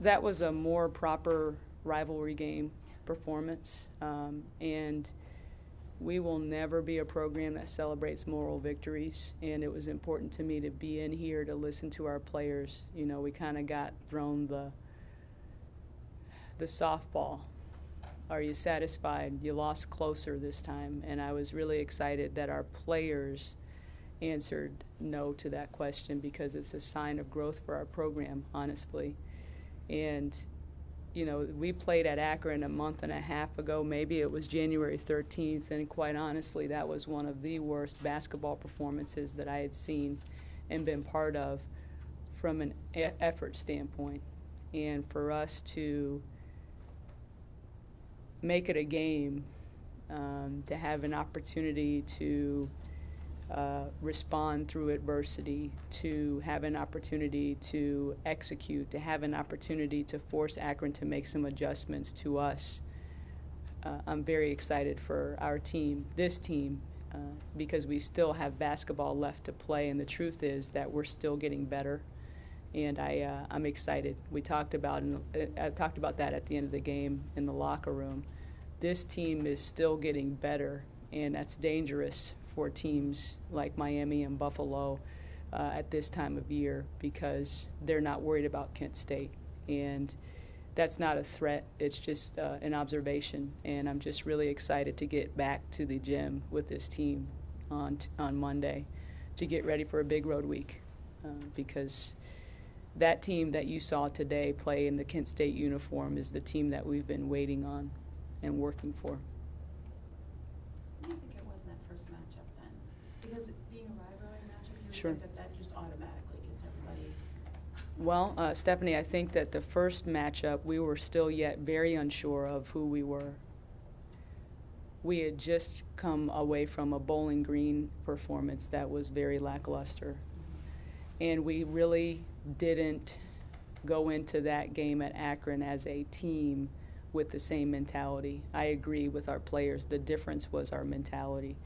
That was a more proper rivalry game performance, and we will never be a program that celebrates moral victories, and it was important to me to be in here to listen to our players. You know, we kind of got thrown the softball. Are you satisfied? You lost closer this time, and I was really excited that our players answered no to that question, because it's a sign of growth for our program, honestly. And you know, we played at Akron a month and a half ago. Maybe it was January 13th, and quite honestly, that was one of the worst basketball performances that I had seen and been part of from an effort standpoint. And for us to make it a game, to have an opportunity to respond through adversity, to have an opportunity to execute, to have an opportunity to force Akron to make some adjustments to us. I'm very excited for our team, this team, because we still have basketball left to play, and the truth is that we're still getting better. And I'm excited. I talked about that at the end of the game in the locker room. This team is still getting better, and that's dangerous for teams like Miami and Buffalo at this time of year, because they're not worried about Kent State. And that's not a threat. It's just an observation. And I'm just really excited to get back to the gym with this team on Monday to get ready for a big road week, because that team that you saw today play in the Kent State uniform is the team that we've been waiting on and working for. What do you think it was in that first matchup then? Because being a rivalry matchup, you would Sure. think that just automatically gets everybody. Well, Stephanie, I think that the first matchup, we were still yet very unsure of who we were. We had just come away from a Bowling Green performance that was very lackluster. And we really didn't go into that game at Akron as a team with the same mentality. I agree with our players. The difference was our mentality.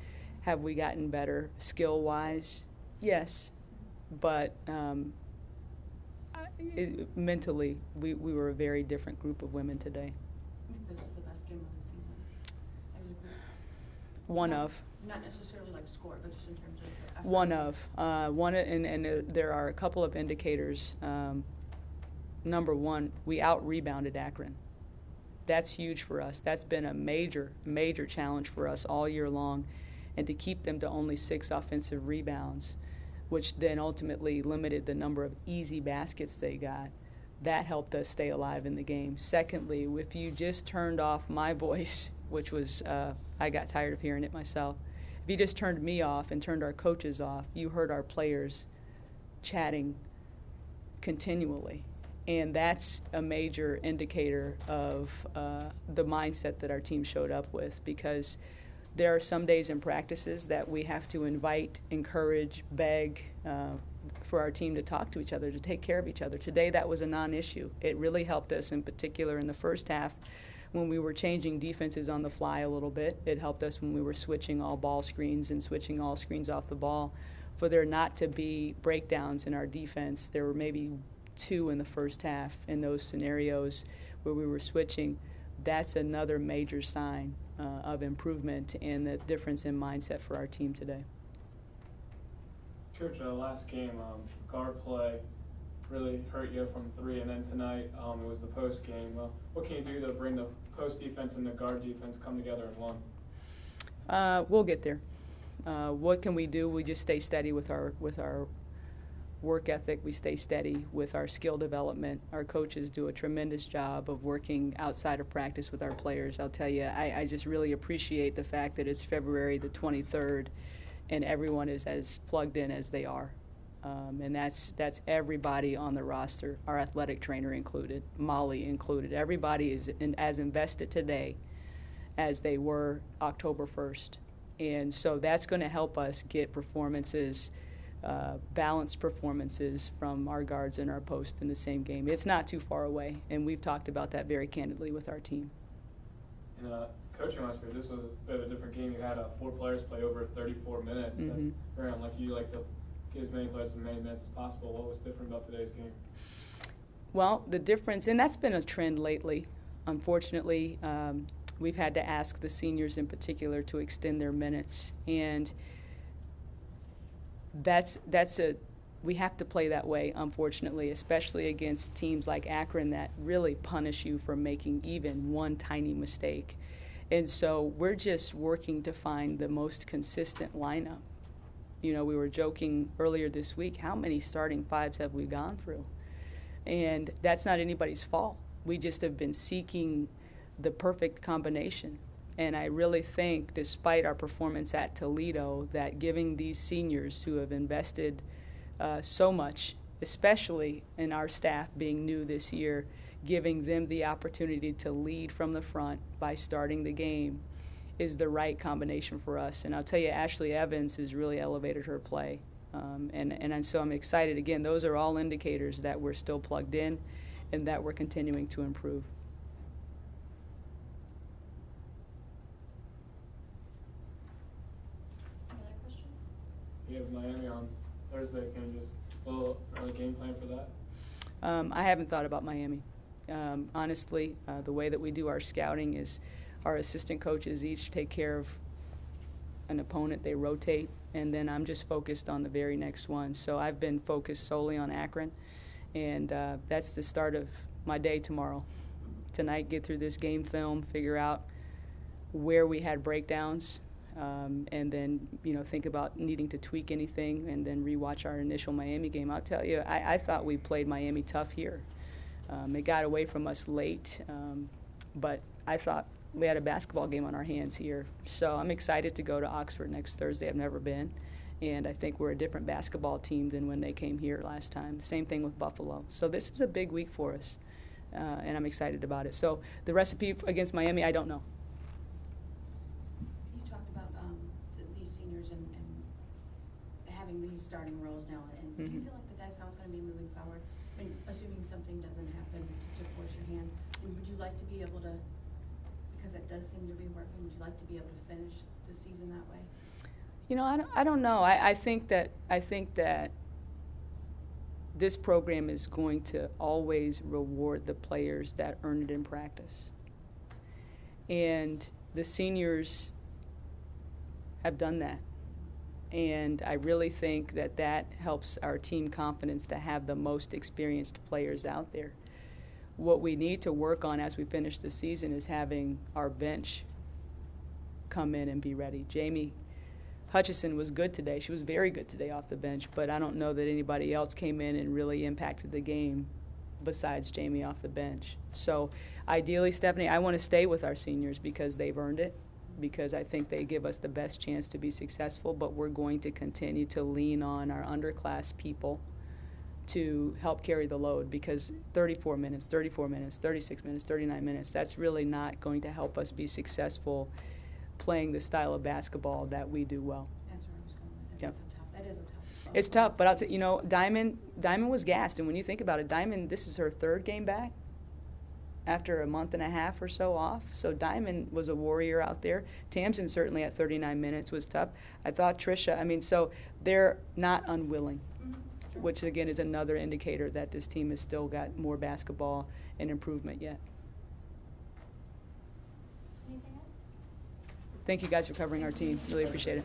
Have we gotten better skill-wise? Yes. But mentally, we were a very different group of women today. I think this is the best game of the season as a group. One of. Not necessarily like score, but just in terms of the effort. One of. And there are a couple of indicators. Number one, we out-rebounded Akron. That's huge for us. That's been a major, major challenge for us all year long. And to keep them to only 6 offensive rebounds, which then ultimately limited the number of easy baskets they got, that helped us stay alive in the game. Secondly, if you just turned off my voice, which was, I got tired of hearing it myself, if you just turned me off and turned our coaches off, you heard our players chatting continually. And that's a major indicator of the mindset that our team showed up with, because there are some days in practices that we have to invite, encourage, beg for our team to talk to each other, to take care of each other. Today that was a non-issue. It really helped us in particular in the first half when we were changing defenses on the fly a little bit. It helped us when we were switching all ball screens and switching all screens off the ball. For there not to be breakdowns in our defense, there were maybe 2 in the first half in those scenarios where we were switching. That's another major sign of improvement and the difference in mindset for our team today. Coach, last game, guard play really hurt you from 3, and then tonight it was the post game. What can you do to bring the post defense and the guard defense come together in one? We'll get there. What can we do? We just stay steady with our work ethic. We stay steady with our skill development. Our coaches do a tremendous job of working outside of practice with our players. I'll tell you, I just really appreciate the fact that it's February the 23rd and everyone is as plugged in as they are. And that's everybody on the roster, our athletic trainer included, Molly included. Everybody is as invested today as they were October 1st. And so that's going to help us get performances, balanced performances from our guards and our post in the same game. It's not too far away, and we've talked about that very candidly with our team. And coaching last year, this was a bit of a different game. You had 4 players play over 34 minutes. Mm-hmm. That's very unlike you. Like to give as many players as many minutes as possible. What was different about today's game? Well, the difference, and that's been a trend lately. Unfortunately, we've had to ask the seniors in particular to extend their minutes, and we have to play that way, unfortunately, especially against teams like Akron that really punish you for making even one tiny mistake. And so we're just working to find the most consistent lineup. You know, we were joking earlier this week, how many starting fives have we gone through? And that's not anybody's fault. We just have been seeking the perfect combination. And I really think, despite our performance at Toledo, that giving these seniors who have invested so much, especially in our staff being new this year, giving them the opportunity to lead from the front by starting the game is the right combination for us. And I'll tell you, Ashley Evans has really elevated her play. And so I'm excited. Again, those are all indicators that we're still plugged in and that we're continuing to improve. Any other questions? You have Miami on Thursday. Can you just a little early game plan for that? I haven't thought about Miami. Honestly, the way that we do our scouting is our assistant coaches each take care of an opponent, they rotate, and then I'm just focused on the very next one. So I've been focused solely on Akron, and that's the start of my day tomorrow. Tonight, get through this game film, figure out where we had breakdowns, and then think about needing to tweak anything, and then rewatch our initial Miami game. I'll tell you, I thought we played Miami tough here. It got away from us late, but I thought we had a basketball game on our hands here. So I'm excited to go to Oxford next Thursday. I've never been, and I think we're a different basketball team than when they came here last time. Same thing with Buffalo. So this is a big week for us, and I'm excited about it. So the recipe against Miami, I don't know. You talked about these seniors and having these starting roles now, and do you feel like that's how it's going to be moving forward? I mean, assuming something doesn't happen to force your hand, would you like to be able to, because that does seem to be working, would you like to be able to finish the season that way? I don't know. I think that this program is going to always reward the players that earn it in practice. And the seniors have done that. And I really think that helps our team confidence to have the most experienced players out there. What we need to work on as we finish the season is having our bench come in and be ready. Jamie Hutchison was good today. She was very good today off the bench, but I don't know that anybody else came in and really impacted the game besides Jamie off the bench. So ideally, Stephanie, I want to stay with our seniors because they've earned it, because I think they give us the best chance to be successful, but we're going to continue to lean on our underclass people to help carry the load, because 34 minutes, 36 minutes, 39 minutes, that's really not going to help us be successful playing the style of basketball that we do well. That's where I was going with it. Yep. That is a tough. It's tough, but I'll tell you, Diamond was gassed, and when you think about it, Diamond, this is her third game back after a month and a half or so off. So Diamond was a warrior out there. Tamsin certainly at 39 minutes was tough. I thought Tricia, so they're not unwilling, which again is another indicator that this team has still got more basketball and improvement yet. Anything else? Thank you guys for covering our team. Really appreciate it.